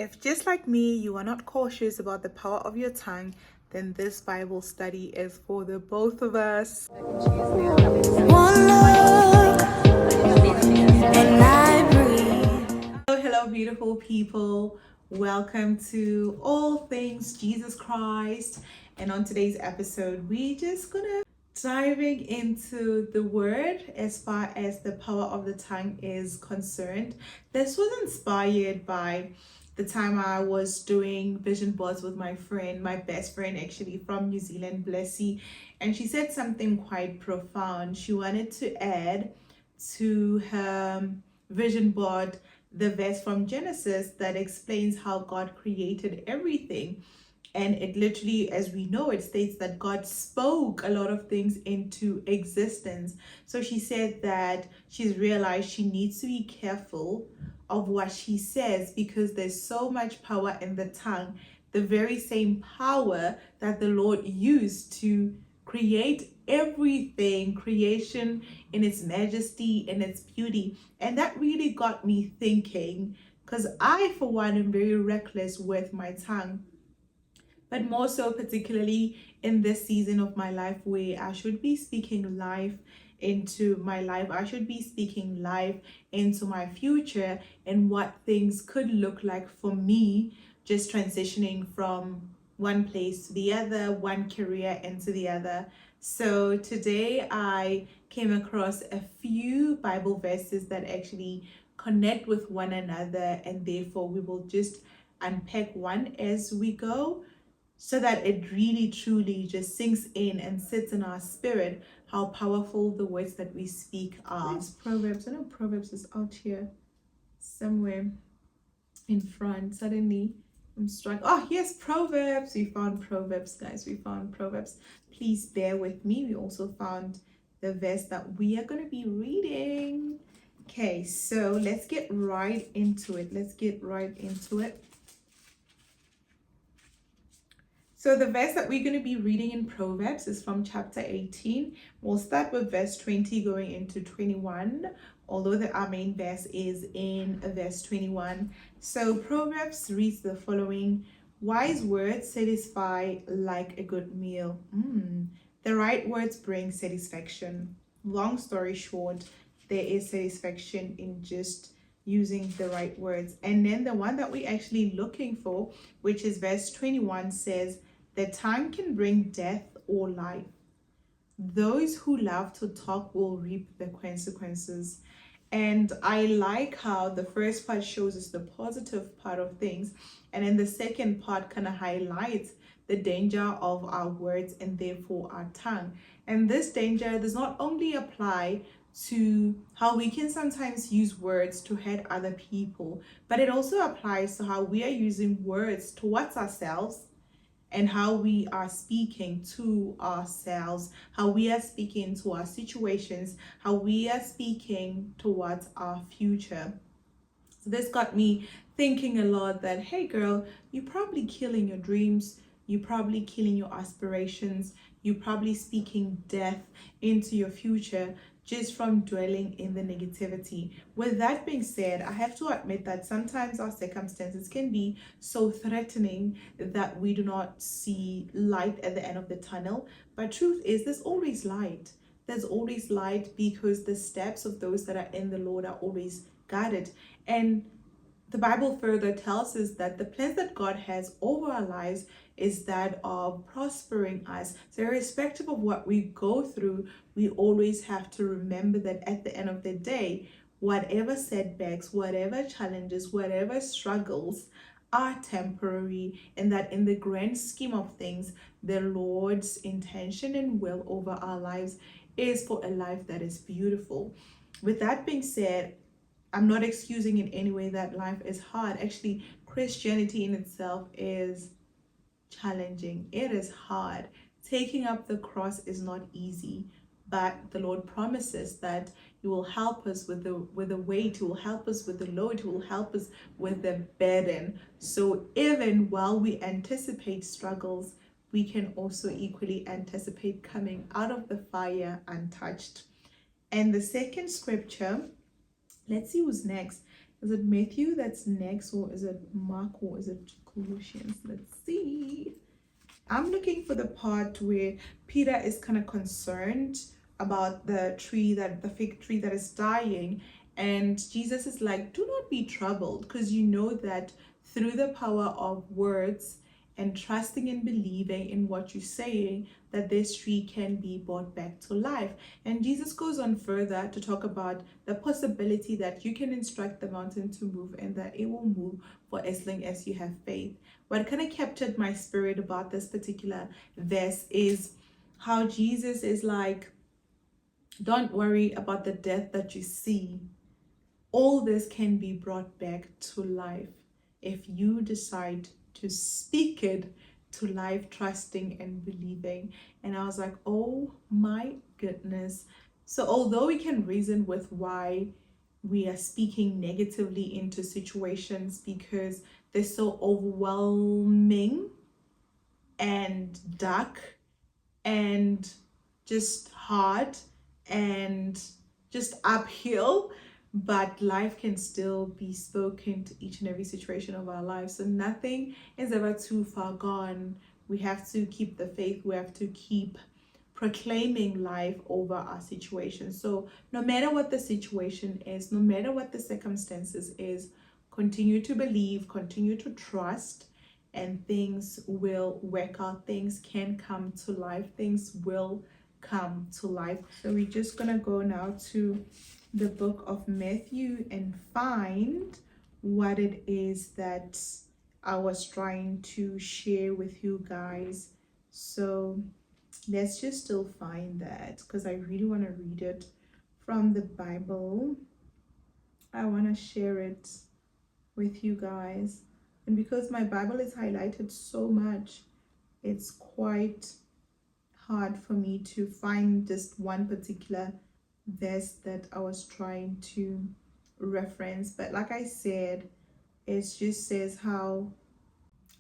If just like me, you are not cautious about the power of your tongue, then this Bible study is for the both of us. One love, and I breathe. Hello, beautiful people. Welcome to All Things Jesus Christ. And on today's episode, we just gonna diving into the word as far as the power of the tongue is concerned. This was inspired by the time I was doing vision boards with my friend, my best friend actually from New Zealand, Blessy, and she said something quite profound. She wanted to add to her vision board the verse from Genesis that explains how God created everything. And it literally, as we know, it states that God spoke a lot of things into existence. So she said that she's realized she needs to be careful of what she says because there's so much power in the tongue, the very same power that the Lord used to create everything, creation in its majesty, in its beauty. And that really got me thinking, because I, for one, am very reckless with my tongue. But more so, particularly in this season of my life where I should be speaking life into my life, I should be speaking life into my future and what things could look like for me, just transitioning from one place to the other, one career into the other. So today I came across a few Bible verses that actually connect with one another, and therefore we will just unpack one as we go, so that it really truly just sinks in and sits in our spirit how powerful the words that we speak are. It's Proverbs. I know Proverbs is out here somewhere in front. Suddenly I'm struck. Oh, yes, Proverbs. We found Proverbs, guys. We found Proverbs. Please bear with me. We also found the verse that we are going to be reading. Okay, so let's get right into it. So the verse that we're going to be reading in Proverbs is from chapter 18. We'll start with verse 20 going into 21, although our main verse is in verse 21. So Proverbs reads the following: wise words satisfy like a good meal. The right words bring satisfaction. Long story short, there is satisfaction in just using the right words. And then the one that we're actually looking for, which is verse 21, says, the tongue can bring death or life. Those who love to talk will reap the consequences. And I like how the first part shows us the positive part of things, and then the second part kind of highlights the danger of our words and therefore our tongue. And this danger does not only apply to how we can sometimes use words to hurt other people, but it also applies to how we are using words towards ourselves and how we are speaking to ourselves, how we are speaking to our situations, how we are speaking towards our future. So this got me thinking a lot that, hey girl, you're probably killing your dreams, you're probably killing your aspirations, you're probably speaking death into your future just from dwelling in the negativity. With that being said, I have to admit that sometimes our circumstances can be so threatening that we do not see light at the end of the tunnel. But truth is, there's always light. There's always light because the steps of those that are in the Lord are always guided. And the Bible further tells us that the plans that God has over our lives is that of prospering us. So irrespective of what we go through, we always have to remember that at the end of the day, whatever setbacks, whatever challenges, whatever struggles are temporary, and that in the grand scheme of things, the Lord's intention and will over our lives is for a life that is beautiful. With that being said, I'm not excusing in any way that life is hard. Actually, Christianity in itself is challenging. It is hard. Taking up the cross is not easy, but the Lord promises that He will help us with the weight, He will help us with the load, He will help us with the burden. So even while we anticipate struggles, we can also equally anticipate coming out of the fire untouched. And the second scripture, let's see who's next. Is it Matthew that's next, or is it Mark, or is it Colossians? Let's see. I'm looking for the part where Peter is kind of concerned about the fig tree that is dying, and Jesus is like, do not be troubled, because you know that through the power of words and trusting and believing in what you're saying, that this tree can be brought back to life. And Jesus goes on further to talk about the possibility that you can instruct the mountain to move and that it will move for as long as you have faith. What kind of captured my spirit about this particular verse is how Jesus is like, don't worry about the death that you see. All this can be brought back to life if you decide to speak it to life, trusting and believing. And I was like, oh my goodness. So although we can reason with why we are speaking negatively into situations because they're so overwhelming and dark and just hard and just uphill, but life can still be spoken to each and every situation of our lives. So nothing is ever too far gone. We have to keep the faith. We have to keep proclaiming life over our situation. So no matter what the situation is, no matter what the circumstances is, continue to believe, continue to trust, and things will work out. Things can come to life. Things will come to life. So we're just gonna go now to the book of Matthew and find what it is that I was trying to share with you guys. So let's just still find that, because I really want to read it from the Bible. I want to share it with you guys, and because my Bible is highlighted so much, it's quite hard for me to find just one particular verse that I was trying to reference. But like I said, it just says how,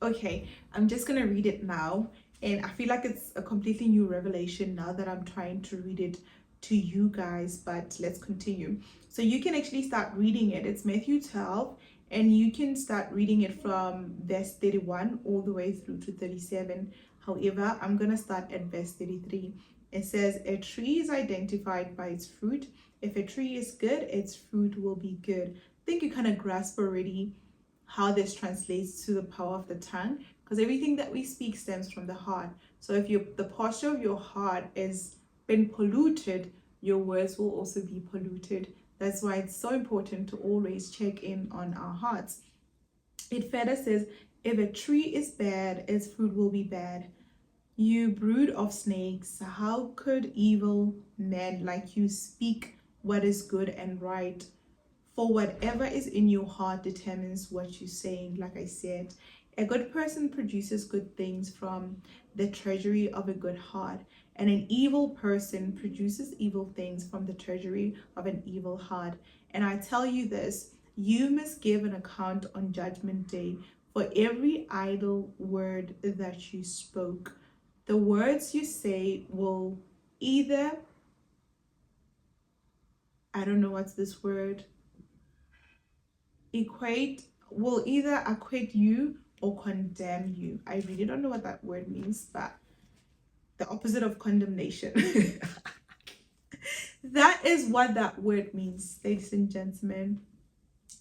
okay, I'm just gonna read it now, and I feel like it's a completely new revelation now that I'm trying to read it to you guys. But let's continue. So you can actually start reading it. It's Matthew 12, and you can start reading it from verse 31 all the way through to 37. However, I'm gonna start at verse 33. It says, a tree is identified by its fruit. If a tree is good, its fruit will be good. I think you kind of grasp already how this translates to the power of the tongue, because everything that we speak stems from the heart. So if the posture of your heart has been polluted, your words will also be polluted. That's why it's so important to always check in on our hearts. It further says, if a tree is bad, its fruit will be bad. You brood of snakes, how could evil men like you speak what is good and right? For whatever is in your heart determines what you're saying. Like I said, a good person produces good things from the treasury of a good heart, and an evil person produces evil things from the treasury of an evil heart. And I tell you this, you must give an account on Judgment Day for every idle word that you spoke. The words you say will either, I don't know what's this word, will either acquit you or condemn you. I really don't know what that word means, but the opposite of condemnation. That is what that word means, ladies and gentlemen.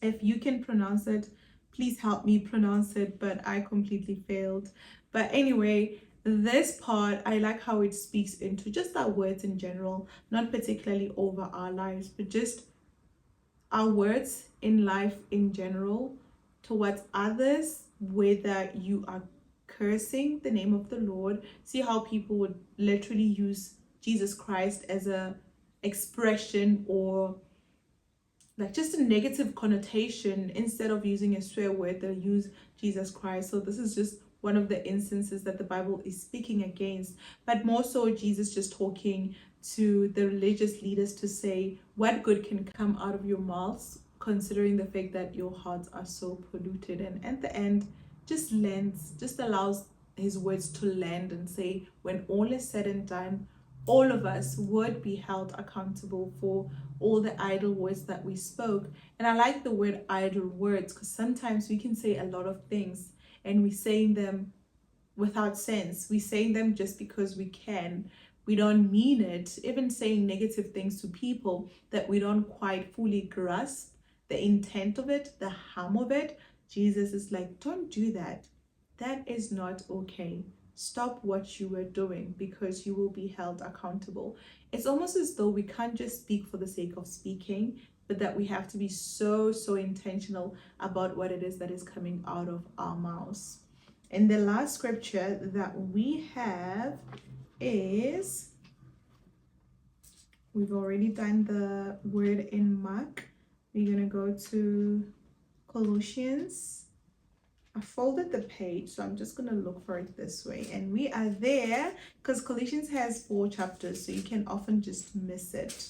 If you can pronounce it, please help me pronounce it, but I completely failed. But anyway, this part, I like how it speaks into just our words in general, not particularly over our lives, but just our words in life in general towards others, whether you are cursing the name of the Lord. See how people would literally use Jesus Christ as a expression, or like just a negative connotation. Instead of using a swear word, they'll use Jesus Christ. So this is just one of the instances that the Bible is speaking against, but more so Jesus just talking to the religious leaders to say what good can come out of your mouths, considering the fact that your hearts are so polluted. And at the end, just allows his words to land and say, when all is said and done, all of us would be held accountable for all the idle words that we spoke. And I like the word idle words because sometimes we can say a lot of things and we saying them without sense. We saying them just because we can. We don't mean it. Even saying negative things to people that we don't quite fully grasp the intent of it, the harm of it. Jesus is like, don't do that. That is not okay. Stop what you were doing because you will be held accountable. It's almost as though we can't just speak for the sake of speaking, but that we have to be so intentional about what it is that is coming out of our mouths. And the last scripture that we have is, we've already done the word in Mark. We're going to go to Colossians. I folded the page, so I'm just going to look for it this way. And we are there because Colossians has 4 chapters, so you can often just miss it.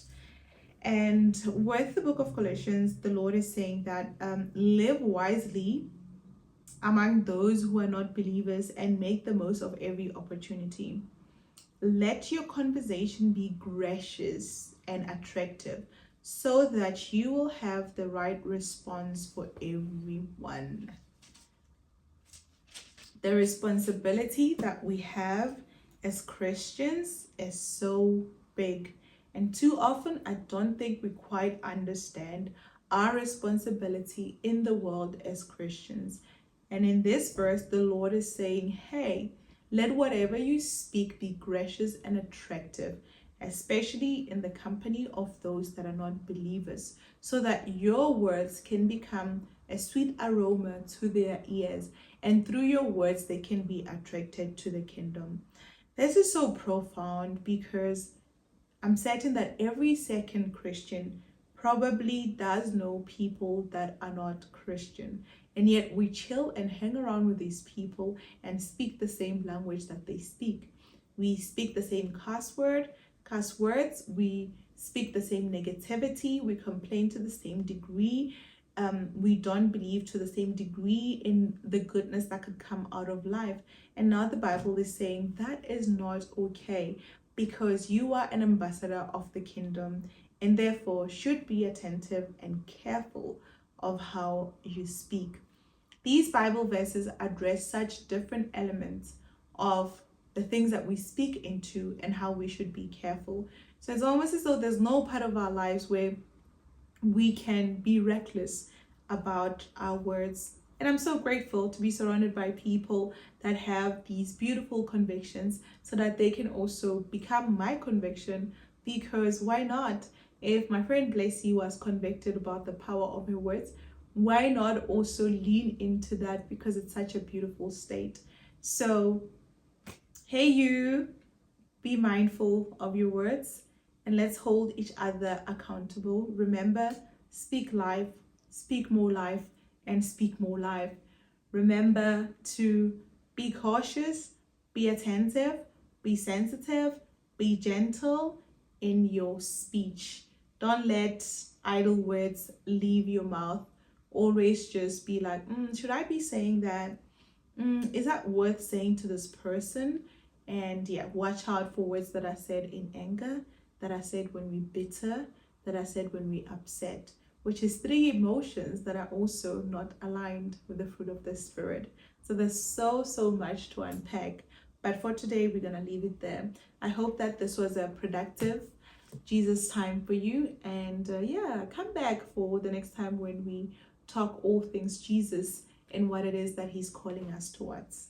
And with the book of Colossians, the Lord is saying that live wisely among those who are not believers and make the most of every opportunity. Let your conversation be gracious and attractive so that you will have the right response for everyone. The responsibility that we have as Christians is so big. And too often, I don't think we quite understand our responsibility in the world as Christians. And in this verse, the Lord is saying, hey, let whatever you speak be gracious and attractive, especially in the company of those that are not believers, so that your words can become a sweet aroma to their ears, and through your words they can be attracted to the kingdom. This is so profound because I'm certain that every second Christian probably does know people that are not Christian, and yet we chill and hang around with these people and speak the same language that they speak. We speak the same cuss words, we speak the same negativity, we complain to the same degree. We don't believe to the same degree in the goodness that could come out of life. And now the Bible is saying that is not okay, because you are an ambassador of the kingdom and therefore should be attentive and careful of how you speak. These Bible verses address such different elements of the things that we speak into and how we should be careful. So it's almost as though there's no part of our lives where we can be reckless about our words. And I'm so grateful to be surrounded by people that have these beautiful convictions so that they can also become my conviction, because why not? If my friend Blessy was convicted about the power of her words, why not also lean into that, because it's such a beautiful state. So, hey you, be mindful of your words and let's hold each other accountable. Remember, speak life, speak more life, and speak more life. Remember to be cautious, be attentive, be sensitive, be gentle in your speech. Don't let idle words leave your mouth. Always just be like, should I be saying that? Is that worth saying to this person? And yeah, watch out for words that are said in anger, that are said when we're bitter, that are said when we're upset, which is 3 emotions that are also not aligned with the fruit of the Spirit. So there's so much to unpack. But for today, we're going to leave it there. I hope that this was a productive Jesus time for you. And yeah, come back for the next time when we talk all things Jesus and what it is that he's calling us towards.